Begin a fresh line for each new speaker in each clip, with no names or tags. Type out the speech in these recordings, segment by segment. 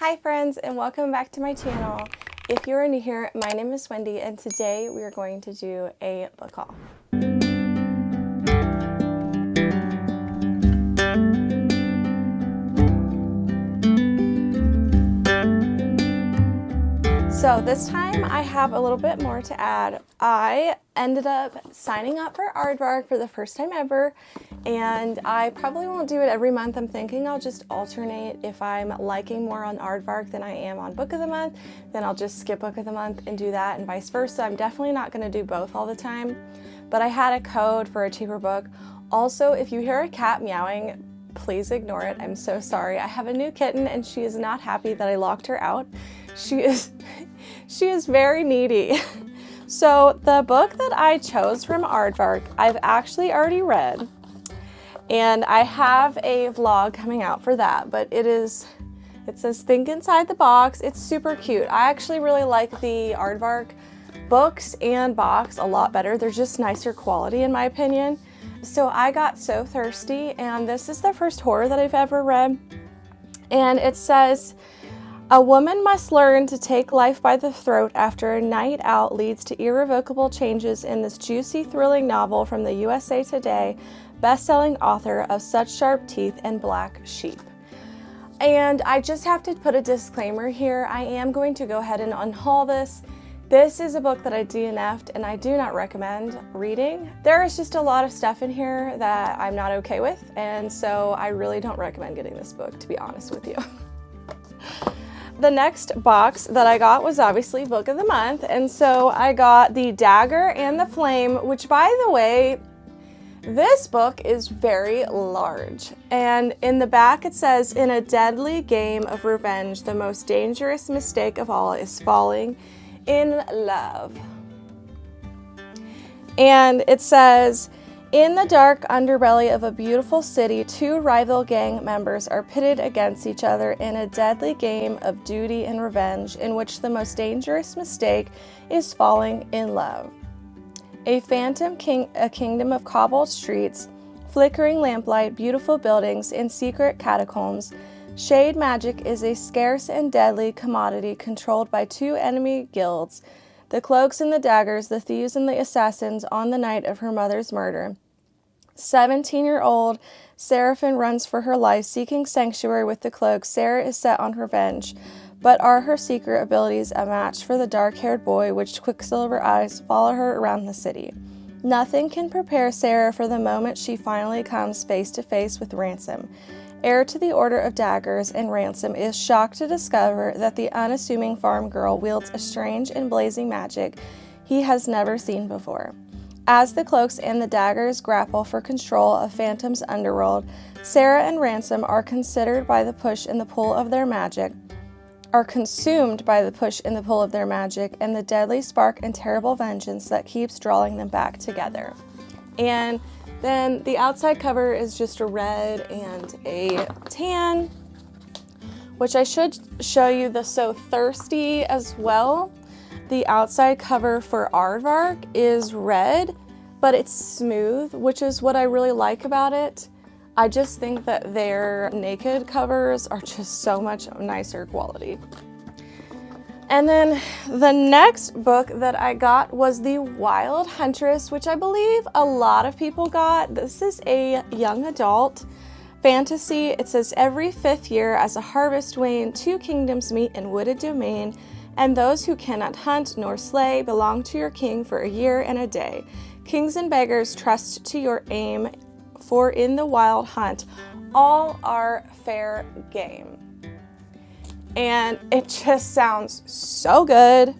Hi friends, and welcome back to my channel. If you're new here, my name is Wendy and today we are going to do a book haul. So this time I have a little bit more to add. I ended up signing up for Aardvark for the first time ever, and I probably won't do it every month. I'm thinking I'll just alternate. If I'm liking more on Aardvark than I am on Book of the Month, then I'll just skip Book of the Month and do that, and vice versa. I'm definitely not going to do both all the time, but I had a code for a cheaper book. Also, if you hear a cat meowing, please ignore it. I'm so sorry. I have a new kitten and she is not happy that I locked her out. She is very needy. So the book that I chose from Aardvark, I've actually already read, and I have a vlog coming out for that, but it says Think Inside the Box. It's super cute. I actually really like the Aardvark books and box a lot better. They're just nicer quality in my opinion. So I got so thirsty, and this is the first horror that I've ever read, and it says, a woman must learn to take life by the throat after a night out leads to irrevocable changes in this juicy, thrilling novel from the USA Today best-selling author of Such Sharp Teeth and Black Sheep. And I just have to put a disclaimer here. I am going to go ahead and unhaul this. This is a book that I DNF'd and I do not recommend reading. There is just a lot of stuff in here that I'm not okay with, and so I really don't recommend getting this book, to be honest with you. The next box that I got was obviously Book of the Month, and so I got The Dagger and the Flame, which, by the way, this book is very large. And in the back it says, in a deadly game of revenge, the most dangerous mistake of all is falling in love. And it says, in the dark underbelly of a beautiful city, two rival gang members are pitted against each other in a deadly game of duty and revenge, in which the most dangerous mistake is falling in love. A kingdom of cobbled streets, flickering lamplight, beautiful buildings, and secret catacombs. Shade magic is a scarce and deadly commodity controlled by two enemy guilds, the Cloaks and the Daggers, the Thieves and the Assassins, on the night of her mother's murder. 17-year-old Seraphine runs for her life, seeking sanctuary with the Cloaks. Sarah is set on revenge, but are her secret abilities a match for the dark-haired boy, which Quicksilver eyes follow her around the city? Nothing can prepare Sarah for the moment she finally comes face to face with Ransom, heir to the Order of Daggers, and Ransom is shocked to discover that the unassuming farm girl wields a strange and blazing magic he has never seen before. As the Cloaks and the Daggers grapple for control of Phantom's underworld, Sarah and Ransom are consumed by the push and the pull of their magic, and the deadly spark and terrible vengeance that keeps drawing them back together. And then the outside cover is just a red and a tan, which I should show you the So Thirsty as well. The outside cover for Aardvark is red, but it's smooth, which is what I really like about it. I just think that their naked covers are just so much nicer quality. And then the next book that I got was The Wild Huntress, which I believe a lot of people got. This is a young adult fantasy. It says, every 5th year as a harvest wane, two kingdoms meet in wooded domain, and those who cannot hunt nor slay belong to your king for a year and a day. Kings and beggars trust to your aim, for in the wild hunt all are fair game. And it just sounds so good.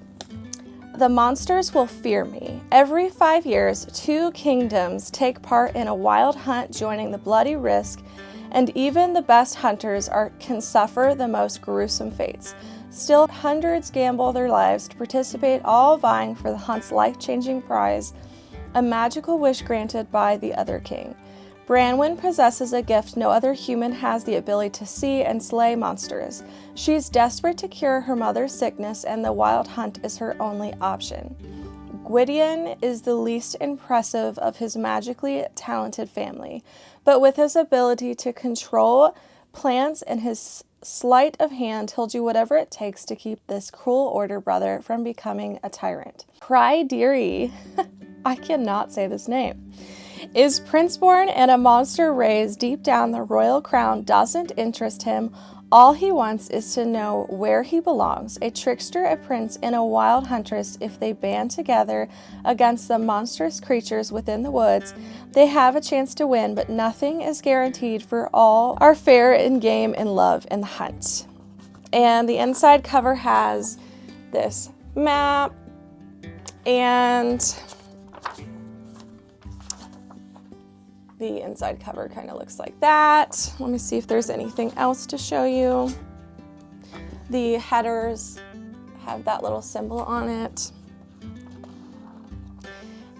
The monsters will fear me. Every 5 years, two kingdoms take part in a wild hunt, joining the bloody risk, and even the best hunters can suffer the most gruesome fates. Still, hundreds gamble their lives to participate, all vying for the hunt's life-changing prize, a magical wish granted by the other king. Branwen possesses a gift no other human has, the ability to see and slay monsters. She is desperate to cure her mother's sickness, and the wild hunt is her only option. Gwydion is the least impressive of his magically talented family, but with his ability to control plants and his sleight of hand, he'll do whatever it takes to keep this cruel order brother from becoming a tyrant. Pryderi, I cannot say this name, is prince-born and a monster raised deep down. The royal crown doesn't interest him. All he wants is to know where he belongs. A trickster, a prince, and a wild huntress, if they band together against the monstrous creatures within the woods, they have a chance to win, but nothing is guaranteed, for all are fair in game and love and the hunt. And the inside cover has this map, and the inside cover kind of looks like that. Let me see if there's anything else to show you. The headers have that little symbol on it.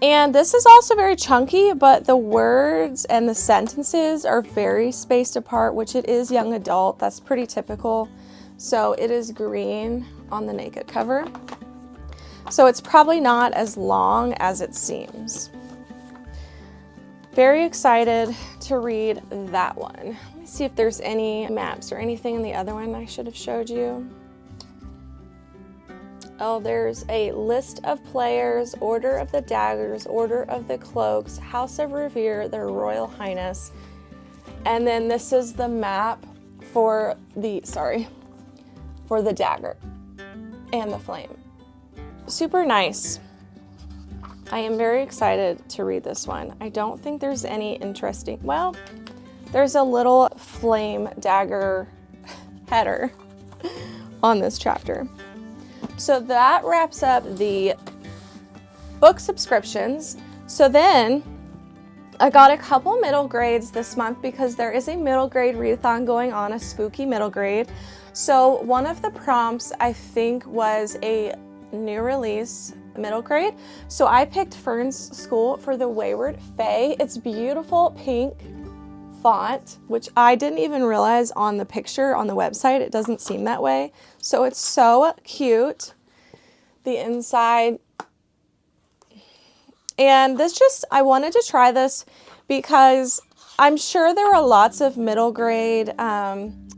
And this is also very chunky, but the words and the sentences are very spaced apart, which it is young adult. That's pretty typical. So it is green on the naked cover. So it's probably not as long as it seems. Very excited to read that one. Let me see if there's any maps or anything in the other one I should have showed you. Oh, there's a list of players, Order of the Daggers, Order of the Cloaks, House of Revere, Their Royal Highness. And then this is the map for the dagger and the flame. Super nice. I am very excited to read this one. I don't think there's any interesting, well, there's a little flame dagger header on this chapter. So that wraps up the book subscriptions. So then I got a couple middle grades this month because there is a middle grade readathon going on, a spooky middle grade. So one of the prompts I think was a new release middle grade. So I picked Fern's School for the Wayward Fae. It's beautiful pink font, which I didn't even realize on the picture on the website. It doesn't seem that way. So it's so cute. The inside. And I wanted to try this because I'm sure there are lots of middle grade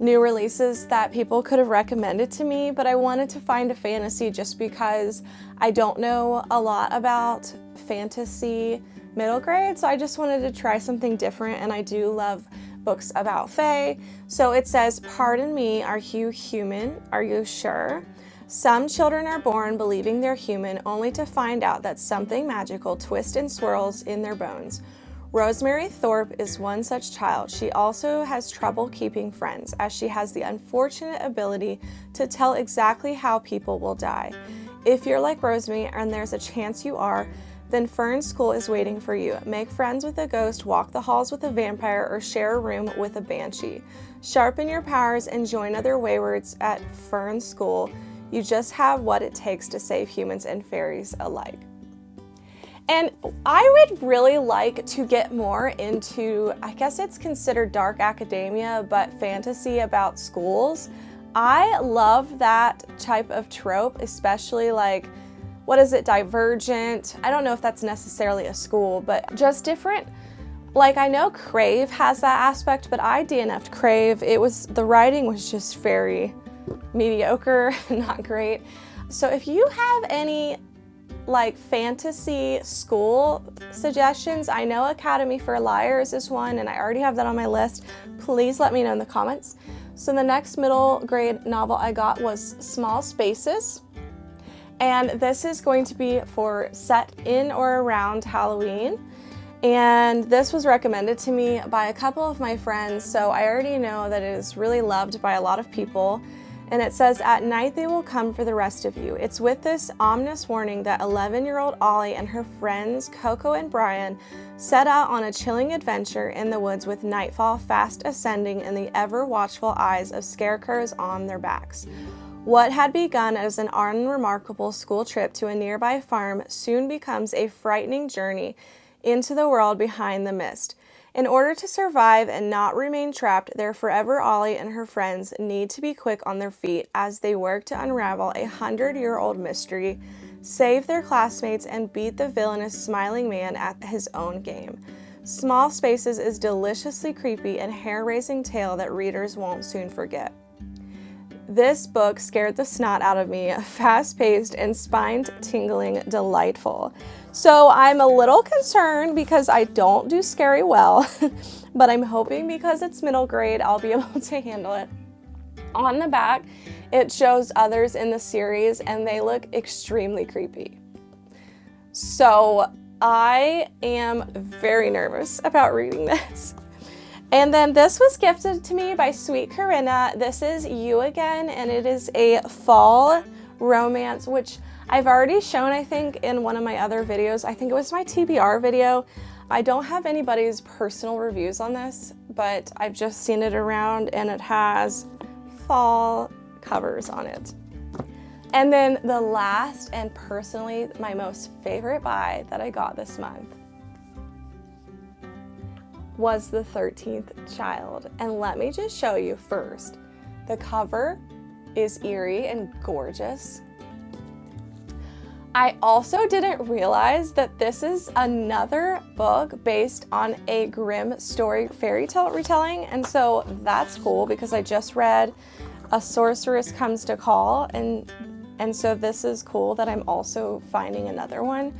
new releases that people could have recommended to me, but I wanted to find a fantasy just because I don't know a lot about fantasy middle grade, so I just wanted to try something different, and I do love books about fae. So it says, "Pardon me, are you human? Are you sure? Some children are born believing they're human, only to find out that something magical twists and swirls in their bones. Rosemary Thorpe is one such child. She also has trouble keeping friends, as she has the unfortunate ability to tell exactly how people will die. If you're like Rosemary, and there's a chance you are, then Fern's School is waiting for you. Make friends with a ghost, walk the halls with a vampire, or share a room with a banshee. Sharpen your powers and join other waywards at Fern's School. You just have what it takes to save humans and fairies alike." And I would really like to get more into, I guess it's considered dark academia, but fantasy about schools. I love that type of trope, especially like, what is it, Divergent? I don't know if that's necessarily a school, but just different. Like, I know Crave has that aspect, but I DNF'd Crave. The writing was just very mediocre, not great. So if you have any like fantasy school suggestions, I know Academy for Liars is one, and I already have that on my list. Please let me know in the comments. So the next middle grade novel I got was Small Spaces, and this is going to be set in or around Halloween. And this was recommended to me by a couple of my friends, so I already know that it is really loved by a lot of people. And it says, "At night they will come for the rest of you." It's with this ominous warning that 11-year-old Ollie and her friends Coco and Brian set out on a chilling adventure in the woods, with nightfall fast ascending and the ever-watchful eyes of scarecrows on their backs. What had begun as an unremarkable school trip to a nearby farm soon becomes a frightening journey into the world behind the mist. In order to survive and not remain trapped, their forever Ollie and her friends need to be quick on their feet as they work to unravel a 100-year-old mystery, save their classmates, and beat the villainous smiling man at his own game. Small Spaces is deliciously creepy and hair-raising tale that readers won't soon forget. This book scared the snot out of me, fast-paced and spine-tingling delightful. So I'm a little concerned because I don't do scary well, but I'm hoping because it's middle grade, I'll be able to handle it. On the back, it shows others in the series and they look extremely creepy. So I am very nervous about reading this. And then this was gifted to me by Sweet Corinna. This is You Again, and it is a fall romance, which I've already shown, I think, in one of my other videos. I think it was my TBR video. I don't have anybody's personal reviews on this, but I've just seen it around and it has fall covers on it. And then the last and personally my most favorite buy that I got this month was The 13th Child. And let me just show you first. The cover is eerie and gorgeous. I also didn't realize that this is another book based on a Grimm story fairy tale retelling, and so that's cool because I just read A Sorceress Comes to Call, and so this is cool that I'm also finding another one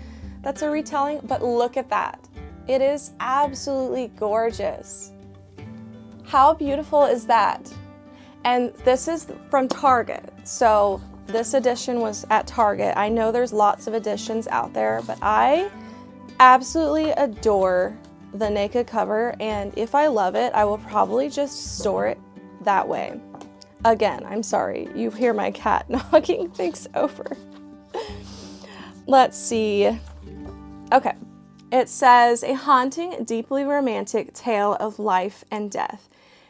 that's a retelling. But look at that. It is absolutely gorgeous. How beautiful is that? And this is from Target. So this edition was at Target. I know there's lots of editions out there, but I absolutely adore the naked cover. And if I love it, I will probably just store it that way. Again, I'm sorry. You hear my cat knocking things over. Let's see. Okay. It says, a haunting, deeply romantic tale of life and death.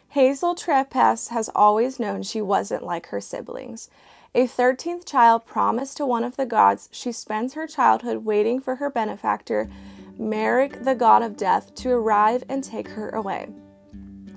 Hazel Treppass has always known she wasn't like her siblings. A 13th child promised to one of the gods, she spends her childhood waiting for her benefactor, Merrick, the god of death, to arrive and take her away.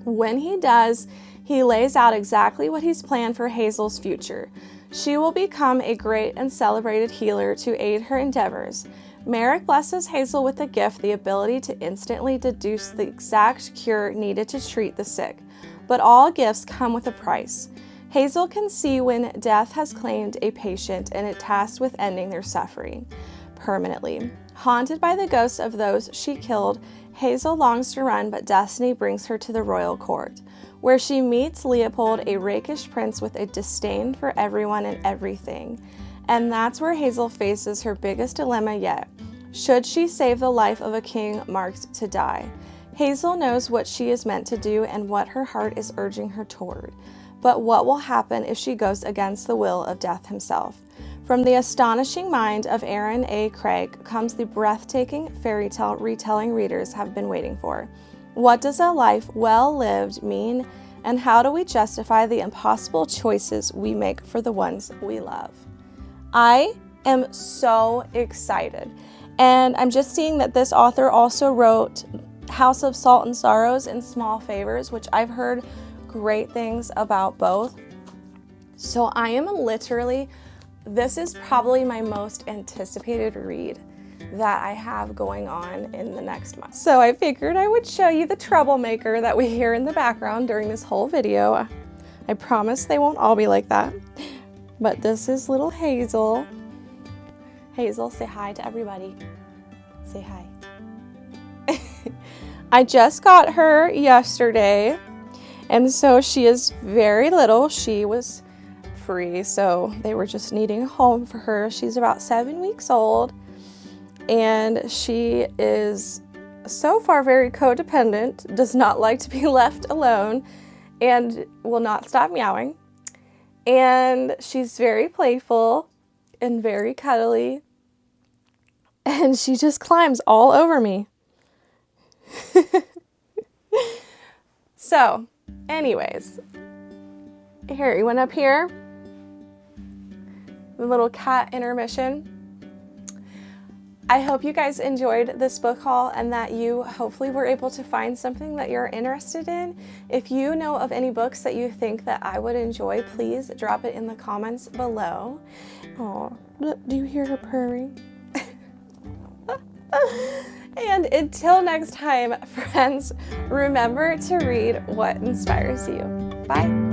When he does, he lays out exactly what he's planned for Hazel's future. She will become a great and celebrated healer to aid her endeavors. Merrick blesses Hazel with a gift, the ability to instantly deduce the exact cure needed to treat the sick. But all gifts come with a price. Hazel can see when death has claimed a patient and is tasked with ending their suffering permanently. Haunted by the ghosts of those she killed, Hazel longs to run, but destiny brings her to the royal court, where she meets Leopold, a rakish prince with a disdain for everyone and everything. And that's where Hazel faces her biggest dilemma yet. Should she save the life of a king marked to die? Hazel knows what she is meant to do and what her heart is urging her toward. But what will happen if she goes against the will of death himself? From the astonishing mind of Aaron A. Craig comes the breathtaking fairy tale retelling readers have been waiting for. What does a life well lived mean, and how do we justify the impossible choices we make for the ones we love? I am so excited. And I'm just seeing that this author also wrote House of Salt and Sorrows and Small Favors, which I've heard great things about both. So I am literally, this is probably my most anticipated read that I have going on in the next month. So I figured I would show you the troublemaker that we hear in the background during this whole video. I promise they won't all be like that. But this is little Hazel. Hazel, say hi to everybody. Say hi. I just got her yesterday, and so she is very little. She was free, so they were just needing a home for her. She's about 7 weeks old, and she is so far very codependent, does not like to be left alone, and will not stop meowing. And she's very playful and very cuddly, and she just climbs all over me. So, anyways, here, you went up here, the little cat intermission. I hope you guys enjoyed this book haul and that you hopefully were able to find something that you're interested in. If you know of any books that you think that I would enjoy, please drop it in the comments below. Oh, do you hear her purring? And until next time, friends, remember to read what inspires you. Bye.